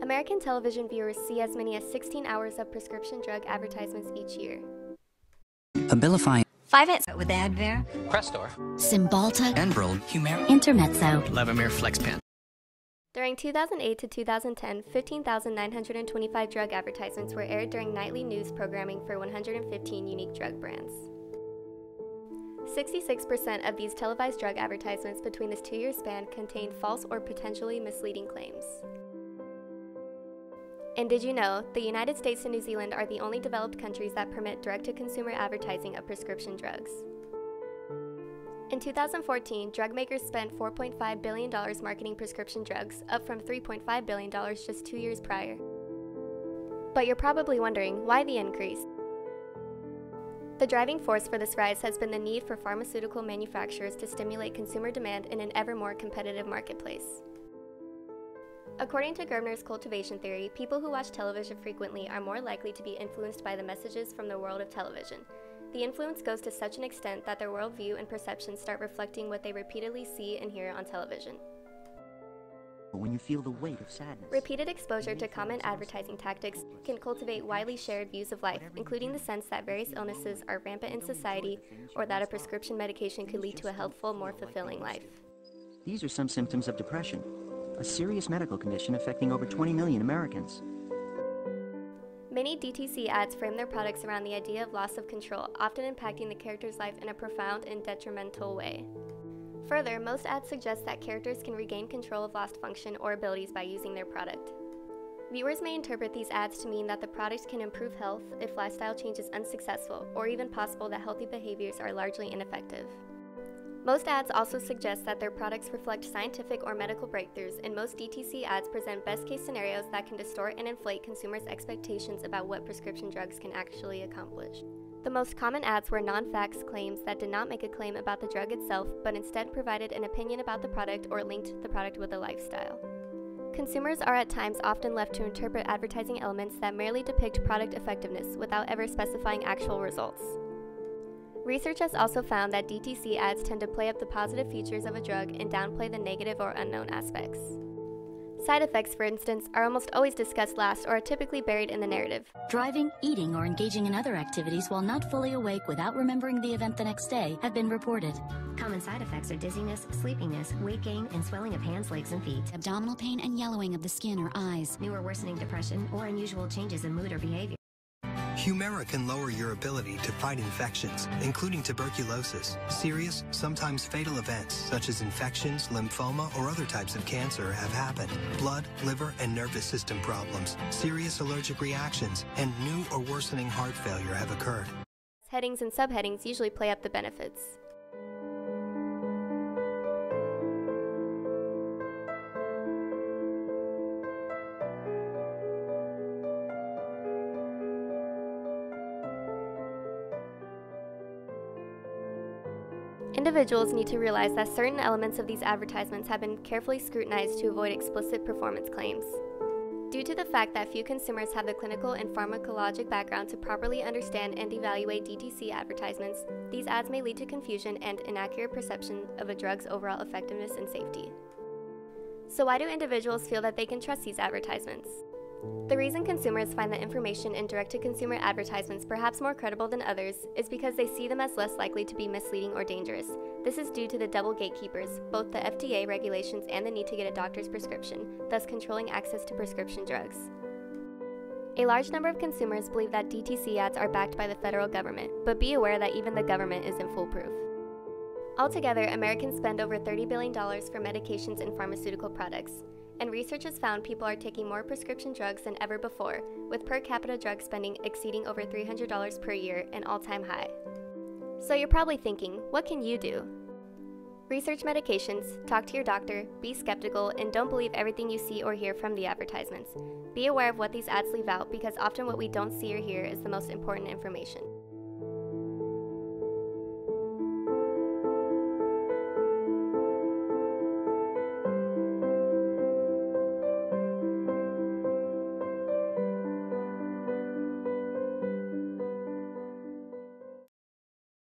American television viewers see as many as 16 hours of prescription drug advertisements each year. Abilify, 5 hits with Advair, Crestor, Cymbalta, Enbrel, Humira, Intermezzo, Levemir, Flexpan. During 2008 to 2010, 15,925 drug advertisements were aired during nightly news programming for 115 unique drug brands. 66% of these televised drug advertisements between this 2-year span contained false or potentially misleading claims. And did you know, the United States and New Zealand are the only developed countries that permit direct-to-consumer advertising of prescription drugs. In 2014, drug makers spent $4.5 billion marketing prescription drugs, up from $3.5 billion just 2 years prior. But you're probably wondering, why the increase? The driving force for this rise has been the need for pharmaceutical manufacturers to stimulate consumer demand in an ever more competitive marketplace. According to Gerbner's cultivation theory, people who watch television frequently are more likely to be influenced by the messages from the world of television. The influence goes to such an extent that their worldview and perceptions start reflecting what they repeatedly see and hear on television. When you feel the weight of sadness. Repeated exposure to common advertising tactics can cultivate widely shared views of life, including the sense that various illnesses are rampant in society or that a prescription medication could lead to a healthful, more fulfilling life. These are some symptoms of depression, a serious medical condition affecting over 20 million Americans. Many DTC ads frame their products around the idea of loss of control, often impacting the character's life in a profound and detrimental way. Further, most ads suggest that characters can regain control of lost function or abilities by using their product. Viewers may interpret these ads to mean that the product can improve health if lifestyle change is unsuccessful, or even possible that healthy behaviors are largely ineffective. Most ads also suggest that their products reflect scientific or medical breakthroughs, and most DTC ads present best-case scenarios that can distort and inflate consumers' expectations about what prescription drugs can actually accomplish. The most common ads were non-facts claims that did not make a claim about the drug itself, but instead provided an opinion about the product or linked the product with a lifestyle. Consumers are at times often left to interpret advertising elements that merely depict product effectiveness without ever specifying actual results. Research has also found that DTC ads tend to play up the positive features of a drug and downplay the negative or unknown aspects. Side effects, for instance, are almost always discussed last or are typically buried in the narrative. driving, eating, or engaging in other activities while not fully awake without remembering the event the next day have been reported. Common side effects are dizziness, sleepiness, weight gain, and swelling of hands, legs, and feet. Abdominal pain and yellowing of the skin or eyes. New or worsening depression or unusual changes in mood or behavior. Humira can lower your ability to fight infections, including tuberculosis. Serious, sometimes fatal events such as infections, lymphoma, or other types of cancer have happened. Blood, liver, and nervous system problems, serious allergic reactions, and new or worsening heart failure have occurred. Headings and subheadings usually play up the benefits. Individuals need to realize that certain elements of these advertisements have been carefully scrutinized to avoid explicit performance claims. Due to the fact that few consumers have the clinical and pharmacologic background to properly understand and evaluate DTC advertisements, these ads may lead to confusion and inaccurate perception of a drug's overall effectiveness and safety. So why do individuals feel that they can trust these advertisements? The reason consumers find the information in direct-to-consumer advertisements perhaps more credible than others is because they see them as less likely to be misleading or dangerous. This is due to the double gatekeepers, both the FDA regulations and the need to get a doctor's prescription, thus controlling access to prescription drugs. A large number of consumers believe that DTC ads are backed by the federal government, but be aware that even the government isn't foolproof. Altogether, Americans spend over $30 billion for medications and pharmaceutical products. And research has found people are taking more prescription drugs than ever before, with per capita drug spending exceeding over $300 per year, an all-time high. So you're probably thinking, what can you do? Research medications, talk to your doctor, be skeptical, and don't believe everything you see or hear from the advertisements. Be aware of what these ads leave out because often what we don't see or hear is the most important information.